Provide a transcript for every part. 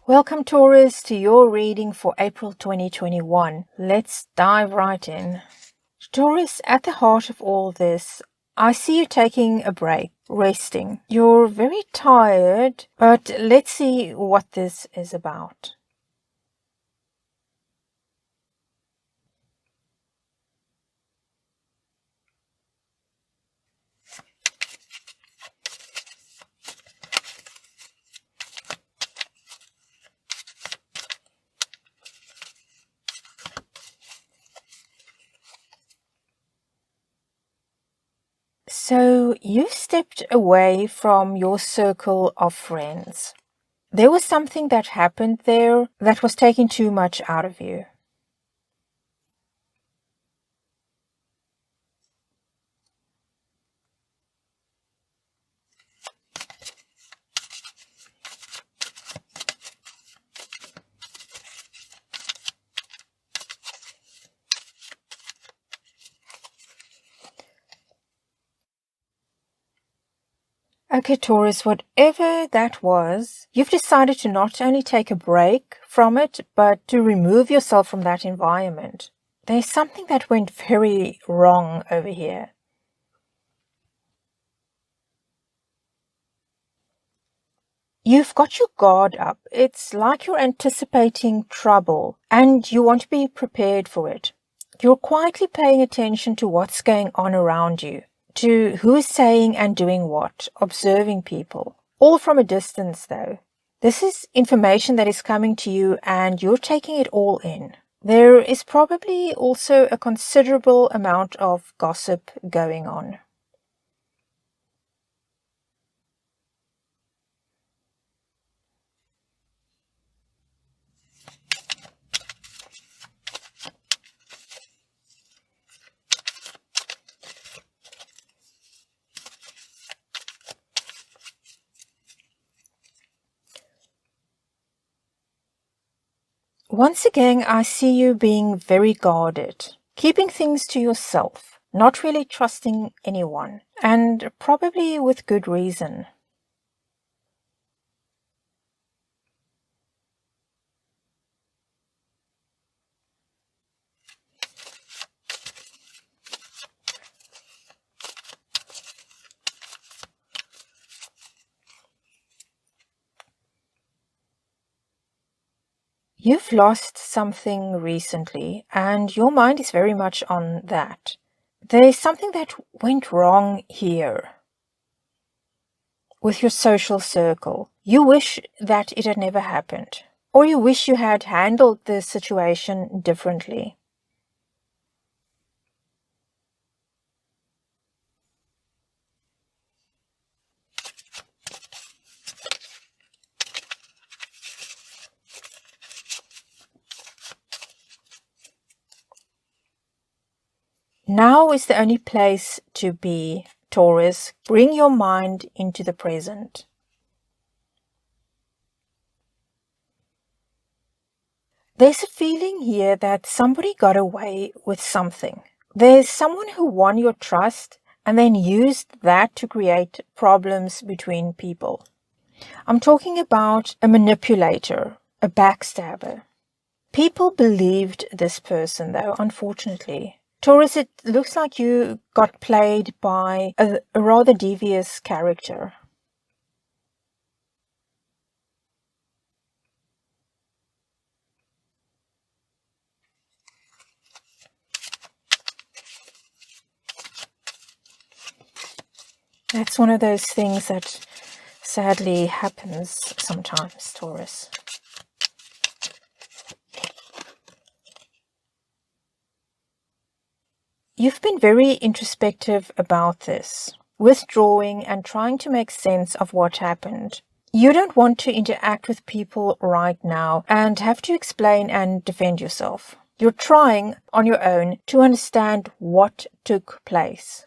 Welcome, Taurus, to your reading for April 2021. Let's dive right in. Taurus, at the heart of all this, I see you taking a break, resting. You're very tired, but let's see what this is about. So you stepped away from your circle of friends. There was something that happened there that was taking too much out of you. Okay, Taurus, whatever that was, you've decided to not only take a break from it, but to remove yourself from that environment. There's something that went very wrong over here. You've got your guard up. It's like you're anticipating trouble and you want to be prepared for it. You're quietly paying attention to what's going on around you, to who is saying and doing what, observing people. All from a distance, though. This is information that is coming to you and you're taking it all in. There is probably also a considerable amount of gossip going on. Once again, I see you being very guarded, keeping things to yourself, not really trusting anyone, and probably with good reason. You've lost something recently, and your mind is very much on that. There's something that went wrong here with your social circle. You wish that it had never happened, or you wish you had handled the situation differently. Now is the only place to be, Taurus. Bring your mind into the present. There's a feeling here that somebody got away with something. There's someone who won your trust and then used that to create problems between people. I'm talking about a manipulator, a backstabber. People believed this person, though, unfortunately. Taurus, it looks like you got played by a rather devious character. That's one of those things that sadly happens sometimes, Taurus. You've been very introspective about this, withdrawing and trying to make sense of what happened. You don't want to interact with people right now and have to explain and defend yourself. You're trying on your own to understand what took place.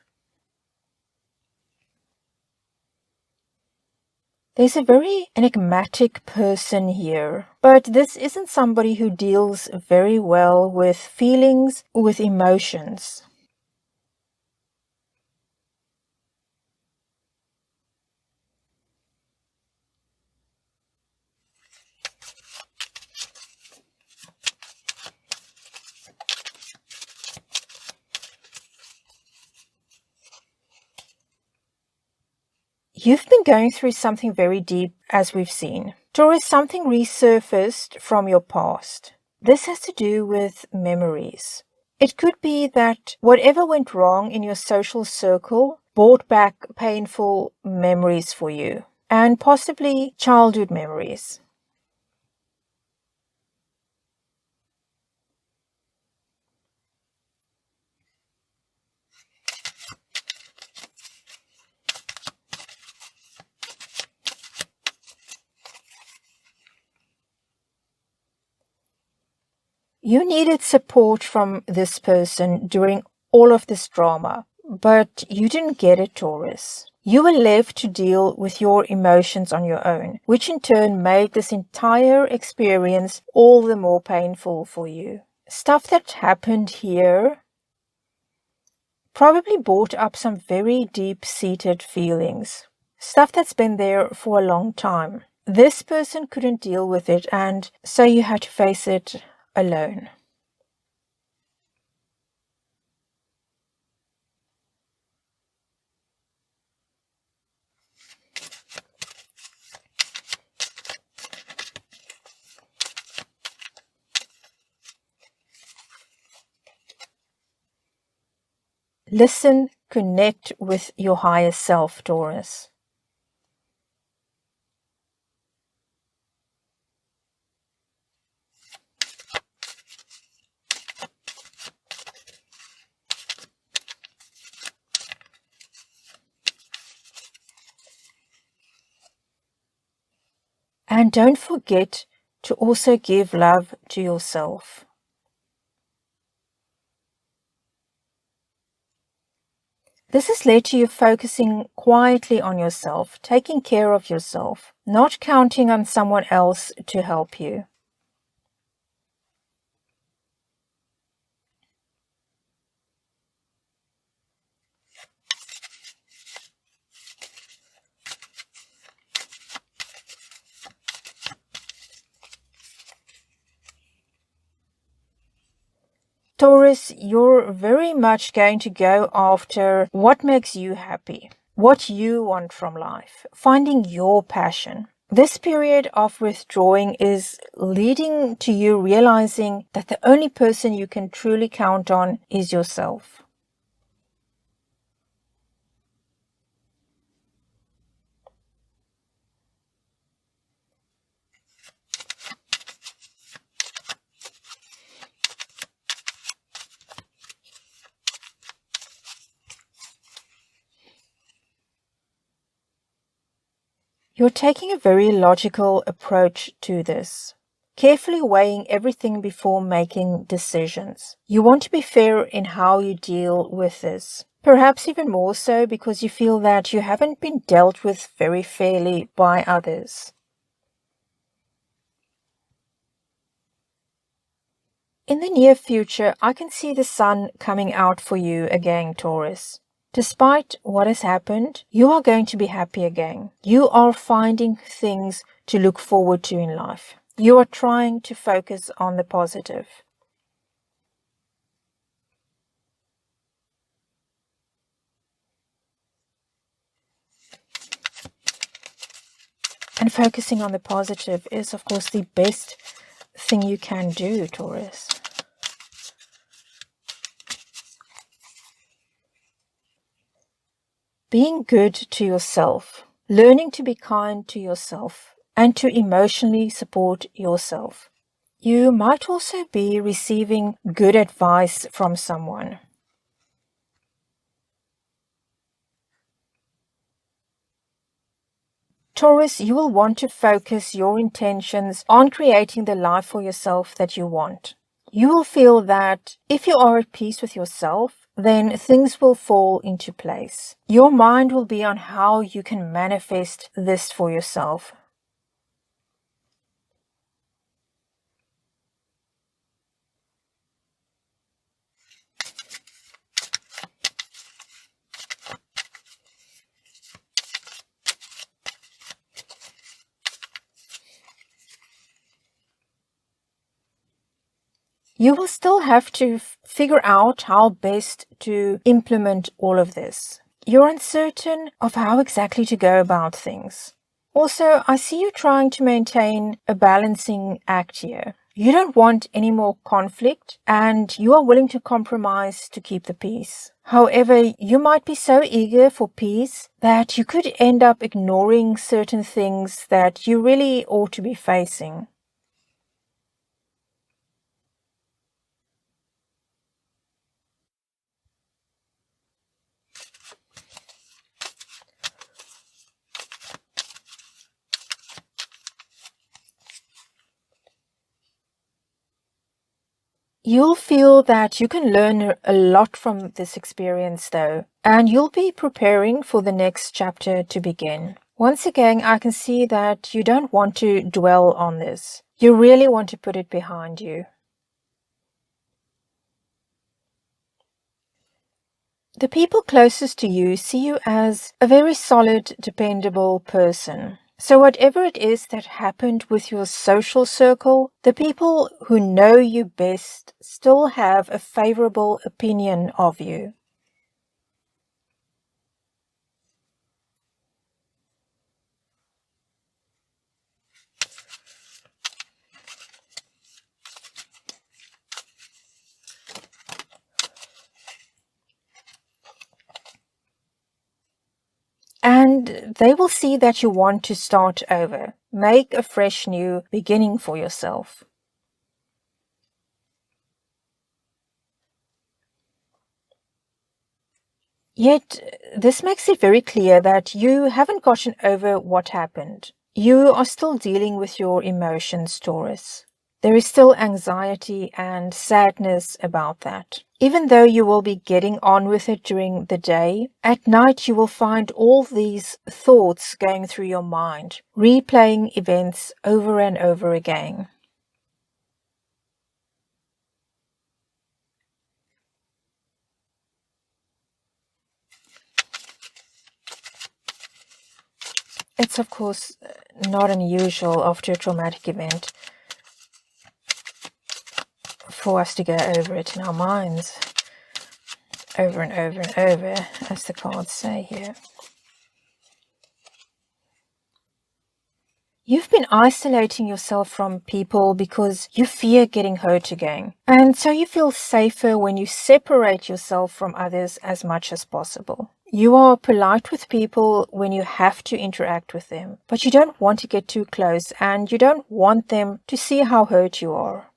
There's a very enigmatic person here, but this isn't somebody who deals very well with feelings, with emotions. You've been going through something very deep, as we've seen. Taurus, something resurfaced from your past. This has to do with memories. It could be that whatever went wrong in your social circle brought back painful memories for you, and possibly childhood memories. You needed support from this person during all of this drama, but you didn't get it, Taurus. You were left to deal with your emotions on your own, which in turn made this entire experience all the more painful for you. Stuff that happened here probably brought up some very deep-seated feelings. Stuff that's been there for a long time. This person couldn't deal with it, and so you had to face it alone. Listen, connect with your higher self, Taurus. And don't forget to also give love to yourself. This has led to you focusing quietly on yourself, taking care of yourself, not counting on someone else to help you. Taurus, you're very much going to go after what makes you happy, what you want from life, finding your passion. This period of withdrawing is leading to you realizing that the only person you can truly count on is yourself. You're taking a very logical approach to this, carefully weighing everything before making decisions. You want to be fair in how you deal with this, perhaps even more so because you feel that you haven't been dealt with very fairly by others. In the near future, I can see the sun coming out for you again, Taurus. Despite what has happened, you are going to be happy again. You are finding things to look forward to in life. You are trying to focus on the positive. And focusing on the positive is, of course, the best thing you can do, Taurus. Being good to yourself, learning to be kind to yourself, and to emotionally support yourself. You might also be receiving good advice from someone. Taurus, you will want to focus your intentions on creating the life for yourself that you want. You will feel that if you are at peace with yourself, then things will fall into place. Your mind will be on how you can manifest this for yourself. You will still have to figure out how best to implement all of this. You're uncertain of how exactly to go about things. Also, I see you trying to maintain a balancing act here. You don't want any more conflict, and you are willing to compromise to keep the peace. However, you might be so eager for peace that you could end up ignoring certain things that you really ought to be facing. You'll feel that you can learn a lot from this experience though, and you'll be preparing for the next chapter to begin. Once again, I can see that you don't want to dwell on this. You really want to put it behind you. The people closest to you see you as a very solid, dependable person. So whatever it is that happened with your social circle, the people who know you best still have a favorable opinion of you. And they will see that you want to start over, make a fresh new beginning for yourself. Yet, this makes it very clear that you haven't gotten over what happened. You are still dealing with your emotions, Taurus. There is still anxiety and sadness about that. Even though you will be getting on with it during the day, at night you will find all these thoughts going through your mind, replaying events over and over again. It's of course not unusual after a traumatic event for us to go over it in our minds, over and over and over, as the cards say here. You've been isolating yourself from people because you fear getting hurt again. And so you feel safer when you separate yourself from others as much as possible. You are polite with people when you have to interact with them, but you don't want to get too close and you don't want them to see how hurt you are.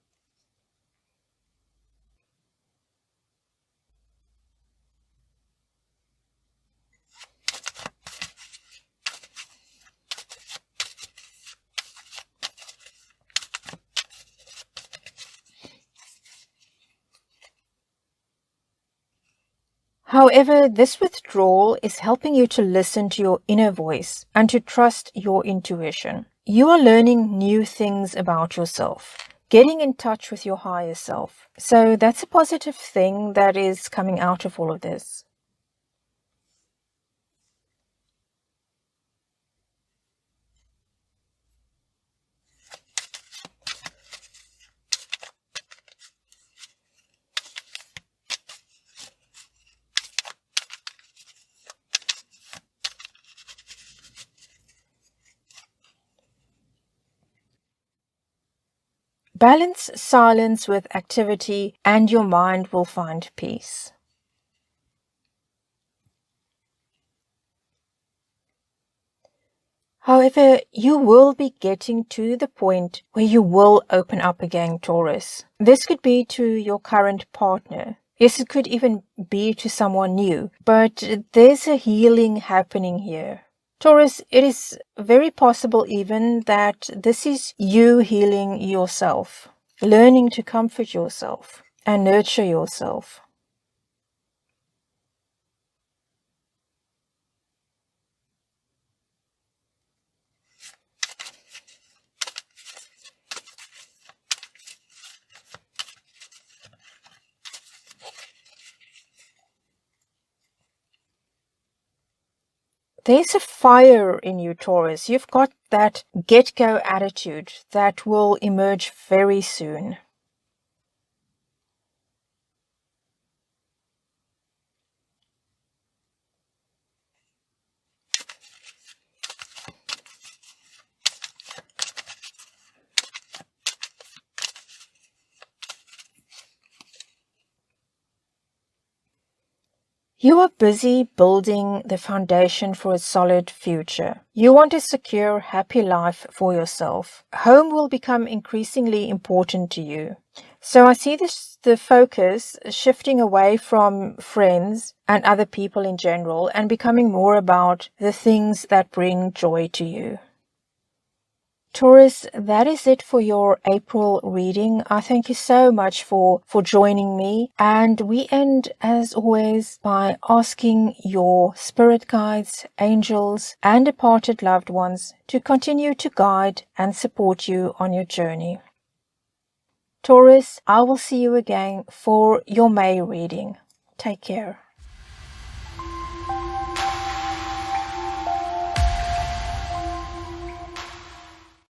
However, this withdrawal is helping you to listen to your inner voice and to trust your intuition. You are learning new things about yourself, getting in touch with your higher self. So that's a positive thing that is coming out of all of this. Balance silence with activity and your mind will find peace. However, you will be getting to the point where you will open up again, Taurus. This could be to your current partner. Yes, it could even be to someone new, but there's a healing happening here. Taurus, it is very possible even that this is you healing yourself, learning to comfort yourself and nurture yourself. There's a fire in you, Taurus. You've got that get-go attitude that will emerge very soon. You are busy building the foundation for a solid future. You want a secure, happy life for yourself. Home will become increasingly important to you. So I see the focus shifting away from friends and other people in general and becoming more about the things that bring joy to you. Taurus, that is it for your April reading. I thank you so much for joining me. And we end, as always, by asking your spirit guides, angels, and departed loved ones to continue to guide and support you on your journey. Taurus, I will see you again for your May reading. Take care.